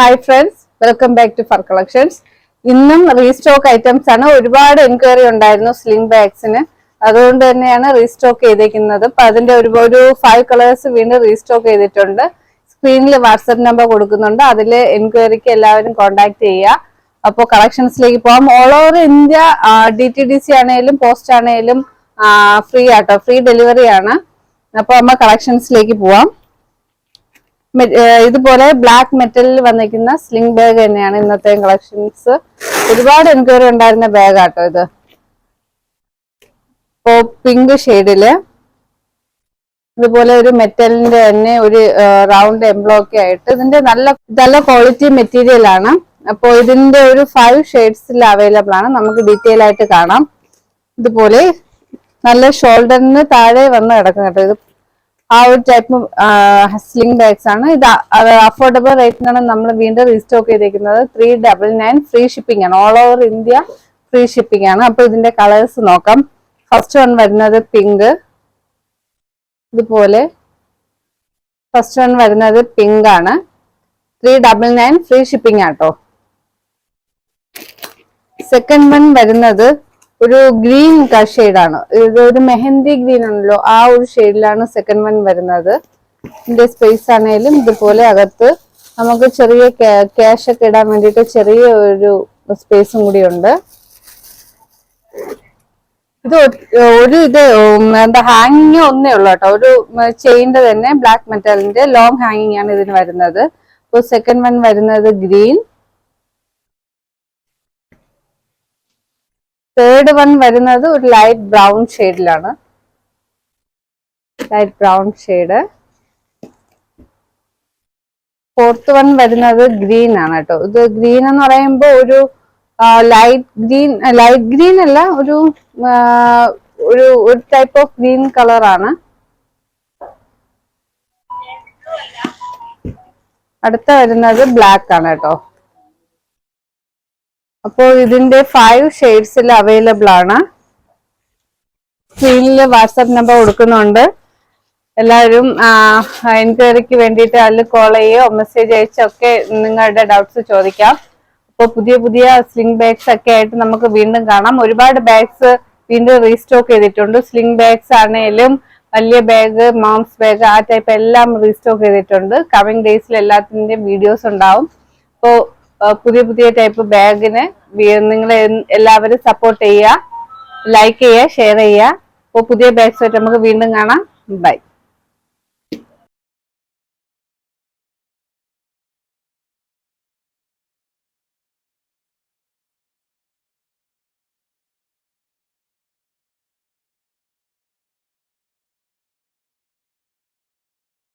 Hi friends, welcome back to Fur Collections. ഇന്നും restock items ആണ്. ഒരുപാട് എൻക്വയറി ഉണ്ടായിരുന്നു സ്ലിംഗ് ബാഗ്സിന്, അതുകൊണ്ട് തന്നെയാണ് റീസ്റ്റോക്ക് ചെയ്തേക്കുന്നത്. അപ്പൊ അതിന്റെ ഒരു 5 കളേഴ്സ് വീണ്ടും റീസ്റ്റോക്ക് ചെയ്തിട്ടുണ്ട്. സ്ക്രീനിൽ വാട്സ്ആപ്പ് നമ്പർ കൊടുക്കുന്നുണ്ട്, അതിൽ എൻക്വയറിക്ക് എല്ലാവരും കോൺടാക്ട് ചെയ്യുക. അപ്പോൾ കളക്ഷൻസിലേക്ക് പോകാം. ഓൾ ഓവർ ഇന്ത്യ DTDC ആണെങ്കിലും പോസ്റ്റ് ആണെങ്കിലും ഫ്രീ ആട്ടോ, ഫ്രീ ഡെലിവറി ആണ്. അപ്പൊ നമ്മൾ കളക്ഷൻസിലേക്ക് പോവാം. ഇതുപോലെ ബ്ലാക്ക് മെറ്റലിൽ വന്നിരിക്കുന്ന സ്ലിംഗ് ബാഗ് തന്നെയാണ് ഇന്നത്തെ കളക്ഷൻസ്. ഒരുപാട് എൻക്വയറി ഉണ്ടായിരുന്ന ബാഗ് ആട്ടോ ഇത്. ഇപ്പോ പിങ്ക് ഷെയ്ഡില് ഇതുപോലെ ഒരു മെറ്റലിന്റെ തന്നെ ഒരു റൗണ്ട് എംബ്ലോക്ക് ആയിട്ട് ഇതിന്റെ നല്ല ക്വാളിറ്റി മെറ്റീരിയൽ ആണ്. അപ്പോൾ ഇതിന്റെ ഒരു 5 ഷെയ്ഡ്സിൽ അവൈലബിൾ ആണ്. നമുക്ക് ഡീറ്റെയിൽ ആയിട്ട് കാണാം. ഇതുപോലെ നല്ല ഷോൾഡറിന് താഴെ വന്ന് കിടക്കും കേട്ടോ. ഇത് ആ ഒരു ടൈപ്പ് സ്ലിംഗ് ബാഗ്സ് ആണ്. ഇത് അഫോർഡബിൾ റേറ്റിനാണ് നമ്മൾ വീണ്ടും റീസ്റ്റോക്ക് ചെയ്തിരിക്കുന്നത്. 399 ഫ്രീ ഷിപ്പിംഗ് ആണ്. All over India free shipping ആണ്. അപ്പൊ ഇതിന്റെ കളേഴ്സ് നോക്കാം. ഫസ്റ്റ് വൺ വരുന്നത് പിങ്ക്, ഇതുപോലെ ഫസ്റ്റ് വൺ വരുന്നത് പിങ്ക് ആണ്. 399 ഫ്രീ ഷിപ്പിംഗ് ആട്ടോ. സെക്കൻഡ് വൺ വരുന്നത് ഒരു ഗ്രീൻ ഷെയ്ഡാണ്. ഇത് ഒരു മെഹന്തി ഗ്രീൻ ആണല്ലോ, ആ ഒരു ഷെയ്ഡിലാണ് സെക്കൻഡ് വൺ വരുന്നത്. ഇതിന്റെ സ്പേസ് ആണെങ്കിലും ഇതുപോലെ അകത്ത് നമുക്ക് ചെറിയ ക്യാഷ് ഒക്കെ ഇടാൻ വേണ്ടിയിട്ട് ചെറിയ ഒരു സ്പേസും കൂടി ഉണ്ട്. ഇത് എന്താ ഹാങ്ങിങ് ഒന്നേ ഉള്ളൂ കേട്ടോ. ഒരു ചെയിന്റെ തന്നെ ബ്ലാക്ക് മെറ്റലിന്റെ ലോങ് ഹാങ്ങിങ് ആണ് ഇതിന് വരുന്നത്. അപ്പോൾ സെക്കൻഡ് വൺ വരുന്നത് ഗ്രീൻ. തേർഡ് വൺ വരുന്നത് ഒരു ലൈറ്റ് ബ്രൗൺ ഷെയ്ഡിലാണ്. Light brown shade. Fourth one വരുന്നത് ഗ്രീൻ ആണ് കേട്ടോ. ഇത് ഗ്രീൻ എന്ന് പറയുമ്പോൾ ഒരു ലൈറ്റ് ഗ്രീൻ അല്ല, ഒരു ടൈപ്പ് ഓഫ് ഗ്രീൻ കളറാണ്. അടുത്ത വരുന്നത് ബ്ലാക്ക് ആണ് കേട്ടോ. അപ്പോൾ ഇതിന്റെ 5 ഷെയ്ഡ്സിൽ അവൈലബിൾ ആണ്. സ്ക്രീനിൽ വാട്സാപ്പ് നമ്പർ കൊടുക്കുന്നുണ്ട്. എല്ലാവരും എൻക്വയറിക്ക് വേണ്ടിയിട്ട് അതിൽ കോൾ ചെയ്യുകയോ മെസ്സേജ് അയച്ചോ ഒക്കെ നിങ്ങളുടെ ഡൗട്ട്സ് ചോദിക്കാം. അപ്പോൾ പുതിയ സ്ലിംഗ് ബാഗ്സ് ഒക്കെ ആയിട്ട് നമുക്ക് വീണ്ടും കാണാം. ഒരുപാട് ബാഗ്സ് വീണ്ടും റീസ്റ്റോക്ക് ചെയ്തിട്ടുണ്ട്. സ്ലിംഗ് ബാഗ്സ് ആണെങ്കിലും വലിയ ബാഗ്, മോംസ് ബാഗ്, ആ ടൈപ്പ് എല്ലാം റീസ്റ്റോക്ക് ചെയ്തിട്ടുണ്ട്. കമ്മിങ് ഡേയ്സിൽ എല്ലാത്തിൻ്റെയും വീഡിയോസ് ഉണ്ടാവും. അപ്പോൾ പുതിയ ടൈപ്പ് ബാഗിന് നിങ്ങൾ എല്ലാവരും സപ്പോർട്ട് ചെയ്യുക, ലൈക്ക് ചെയ്യുക, ഷെയർ ചെയ്യുക. അപ്പോൾ പുതിയ ബാഗ്സ് ആയിട്ട് നമുക്ക് വീണ്ടും കാണാം. ബൈ.